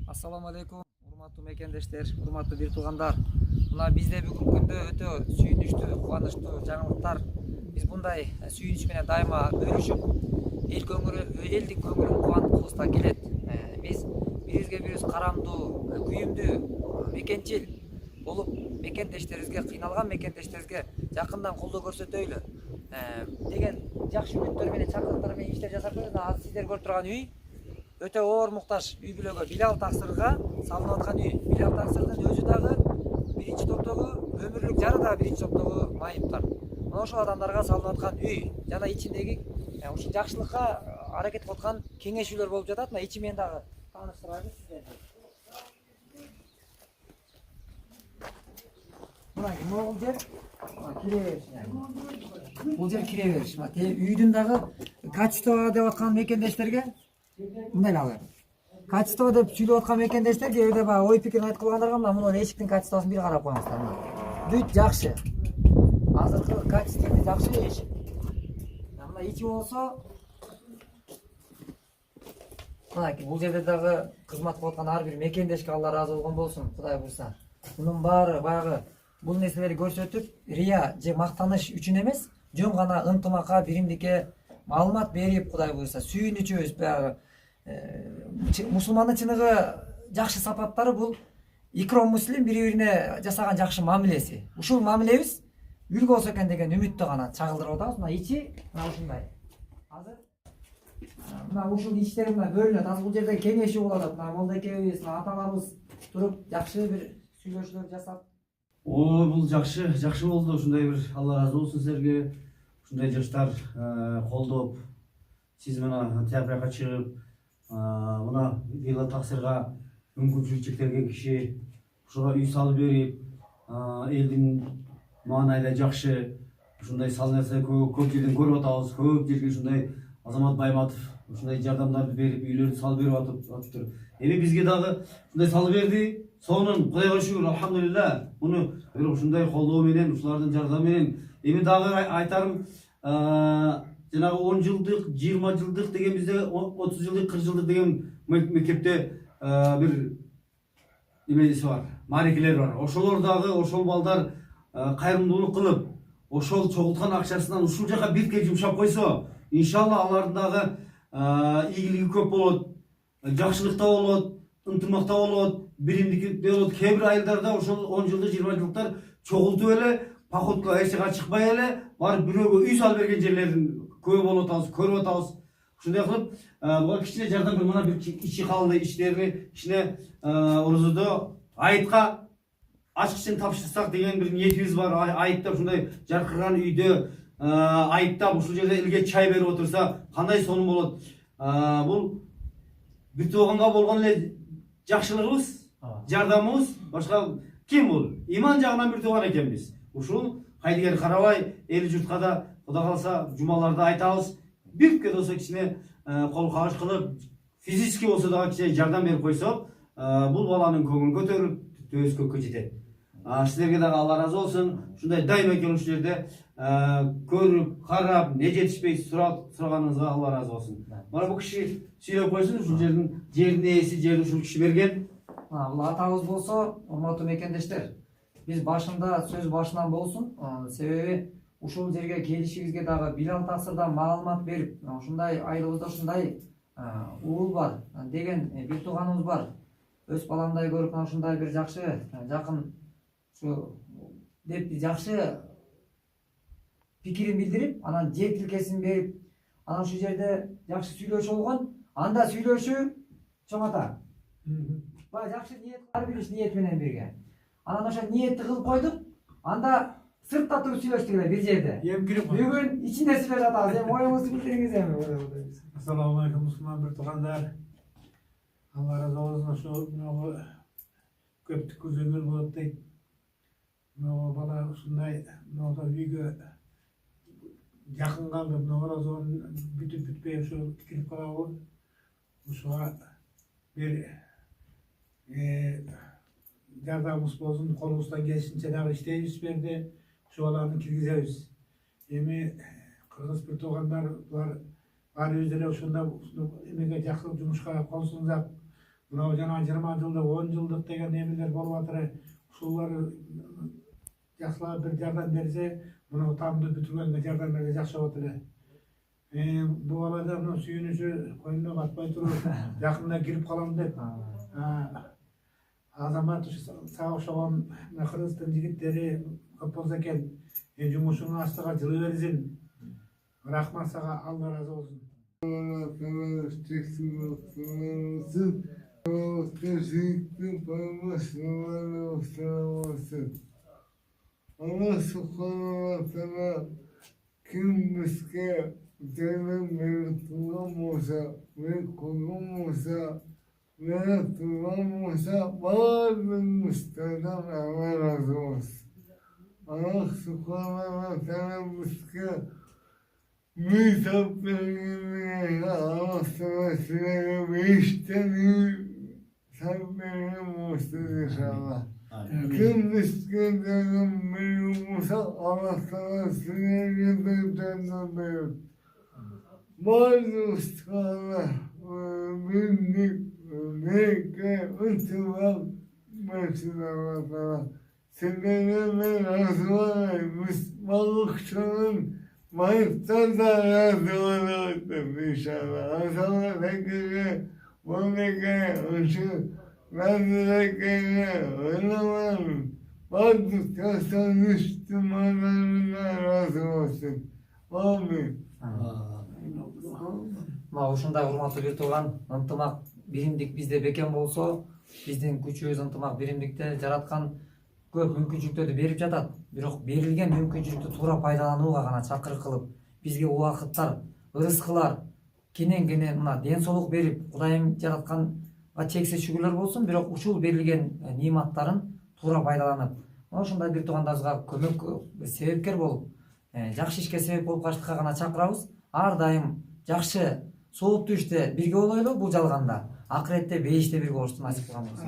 Assalamu alaikum, урматтуу мекендештер, урматтуу бир туугандар. Мына бизде бүгүнкү күндө өтө сүйүнүчтүү, кубанычтуу жаңылыктар. Биз мындай сүйүнүч менен дайыма бөлүшүп, элдин көңүлүн кубанткыбыздан келет. Биз бирибизге бирибиз карамдуу, күйүмдүү, мекенчил болуп, мекендештерибизге, кыйналган мекендештерибизге жакындан колдоо көрсөтөйлү деген жакшы үмүттөр менен, чакырыктар менен иштер жасап жүрөбүз. Азыр сиздер көрүп турган үй өтө оор муктаж үй бүлөгө, Билал таксырга салынып аткан үй. Билал таксырдын өзү дагы биринчи топтогу өмүрлүк жары дагы биринчи топтогу майыптар. Мына ошол адамдарга салынып аткан үй жана ичиндеги ушул жакшылыкка аракет кылып аткан кеңешүүлөр болуп жатат. Мына ичи менен дагы тааныштырайын сиздерди. Мына могул жер кире бериш. Бул жер кире бериш. Үйдүн дагы качество деп аткан мекендештерге мындай алып. Качество деп сүйлөп аткан мекендештер кээ бирде баягы ой пикирин айтып калгандарга мына эшиктин качествосун бир карап коюңуздар. Бүт жакшы. Азыркы качество жакшы эшик. Мына ичи болсо мына бул жерде дагы кызмат кылып аткан ар бир мекендешке Алла ыраазы болгон болсун, Кудай буйрса. Мунун баары баягы бул нерселерди көрсөтүп, рия же мактаныш үчүн эмес, жөн гана ынтымакка, биримдикке маалымат берип, Кудай буйрса, сүйүнүчүбүз баягы мусулмандын чыныгы жакшы сапаттары бул икром муслим бири-бирине жасаган жакшы мамилеси. Ушул мамилебиз үлгү болсо экен деген үмүттү гана чагылдырып атабыз. Мына ичи мына ушундай. Азыр мына ушул иштер мына бөлүнөт. Азыр бул жерде кеңешүү болуп атат. Мына молда экебиз, аталарыбыз туруп жакшы бир сүйлөшүүлөр жасап. Бул жакшы болду. Ушундай бир Алла ыраазы болсун силерге. Ушундай жаштар колдоп, сиз мына театрга чыгып, мына Билал таксырга мүмкүнчүлүгү чектелген киши ушуга үй салып берип, элдин маанайда жакшы ушундай сал нерсе көп жерден көрүп атабыз. Көп жерге ушундай Азамат Байматов ушундай жардамдарды берип, үйлөрдү салып берип атыптыр. Эми бизге дагы ушундай салып берди. Сонун Кудайга шүгүр, алхамдулилла. Муну ушундай колдоо менен, ушулардын жардамы менен эми дагы айтарым, жанагы 10 жылдык, 20 жылдык деген бизде 30 жылдык, 40 жылдык деген мектепте бир эмеси бар, марекелер бар. Ошолор дагы, ошол балдар кайрымдуулук кылып, ошол чогулткан акчасынан ушул жака бирке жумшап койсо, иншалла алардын дагы ийгилиги көп болот, жакшылыкта болот, ынтымакта болот, биримдикте болот. Кээ бир айылдарда ошол 10 жылдык, 20 жылдыктар чогултуп эле, походка эч жака чыкпай эле, барып бирөөгө үй салып берген жерлерин көп болуп атабыз, көрүп атабыз. Ушундай кылып, буга кичине жардам мына бир ичи калды иштерини кичине урузуду айытка ачкычын тапшырсак деген бир ниетибиз бар. Айытта ушундай жаркырган үйдө айыттап ушул жерде элге чай берип отурса кандай сонун болот. Бул бир тууганга болгон эле жакшылыгыбыз, жардамыбыз. Башка ким бул? Иман жагынан бир тууган экенбиз. Ушул кайдыгер карабай, эл журтка да Кудай калса жумаларда айтабыз. Бирке болсо кичине кол кабыш кылып, физически болсо дагы кичине жардам берип койсок, бул баланын көңүлү көтөрүлүп, төбөсү көккө жетет. Силерге дагы Алла ыраазы болсун. Ушундай дайыма келип ушул жерде көрүп, карап, не жетишпей сураганыңызга Алла ыраазы болсун. Мына бул киши сүйлөп койсун, ушул жердин ээси, жерди ушул киши берген. Бул атабыз болсо, урматтуу мекендештер, биз башында сөз башынан болсун, себеби ушул жерге келишибизге дагы Билал таксырдан маалымат берип, ушундай айылыбызда ушундай уул бар деген бир тууганыбыз бар. Өз баламдай көрүп, ушундай бир жакшы, жакын ушу деп жакшы пикирин билдирип, анан жер тилкесин берип, анан ушул жерде жакшы сүйлөшүү болгон. Анда сүйлөшүү чоң ата. Баягы жакшы ниет, ар бир иш ниет менен бирге. Анан ошо ниетти кылып койдук. Анда сыртта туруп сүйлөштүк эле бир жерде. Бүгүн ичинде сүйлөшүп атабыз. Эми оюңузду билдириңиз эми. Ассаламу алейкум, мусулман бир туугандар. Алла ыраазы болсун. Ошо көптүк көзөмөл болот дейт. Бала ушундай үйгө жакын калып, оразонун бүтүп бүтпөй ошо кирип калабы. Ушуга бир жардамыбыз болсун, колубуздан келишинче дагы иштейбиз берди. Ошо баланы киргизебиз. Эми кыргыз бир туугандар булар баарыбыз эле ошондо эмеге жакшы жумушка кол сунсак, Mına jana 20 жылдык, 10 жылдык деген эмелер болуп атыр. Ушулар жакшылап бир жардам берсе, мына тамды бүтүргөнгө жардам берсе жакшы болот эле. Бу балада мына сүйүнүшү койуна батпай туруп, жакында кирип калам деп. Азамат сага окшогон Кыргызстан жигиттери көп болсо экен. Жумушуңун астыга жылы берсин. Рахмат сага, Алла разы болсун. Allah subhanahu wa ta'ala kim bizge cennet verip tutamıyorsa ve korunmuyorsa ve tutamıyorsa bazı müstahdan Allah razı olsun. Allah subhanahu wa ta'ala bizge misafirliğine Allah sevesiyle ve işteni sabırlı olsun inşallah. Kim bisküviden büyümüşse Allah sana sinirlinden de büyür. Bazı ustalar bindik, neyke, ıtıvar, mesela sana. Sinirlinden razı olayım, balıkçının balıktan da razı olayım inşallah. Asala tekrar, bu tekrar, ışık. Ben de oynamam. Bazı çalıştırmalarına razı olsun. Amin. Мына ушундай урматтуу бир тууган, ынтымак биримдик бизде бекем болсо, биздин күчүбүз ынтымак биримдикте жараткан көп мүмкүнчүлүктөрдү берип жатат. Бирок берилген мүмкүнчүлүктү туура пайдаланууга гана чакырык кылып, бизге убакыттар, ырыскылар, кенен мына ден соолук берип, Кудайым жаратканга чексиз шүгүрлөр болсун, бирок ушул берилген нематтарын туура пайдаланып, ошондой бир туугандарыбызга көмөк себепкер болуп, жакшы ишке себеп болуп калыштыкка гана чакырабыз. Ар дайым жакшы, сооптуу иште бирге болойлу, бул жалганда акыретте бейиште бирге болушту насип кылган болсун.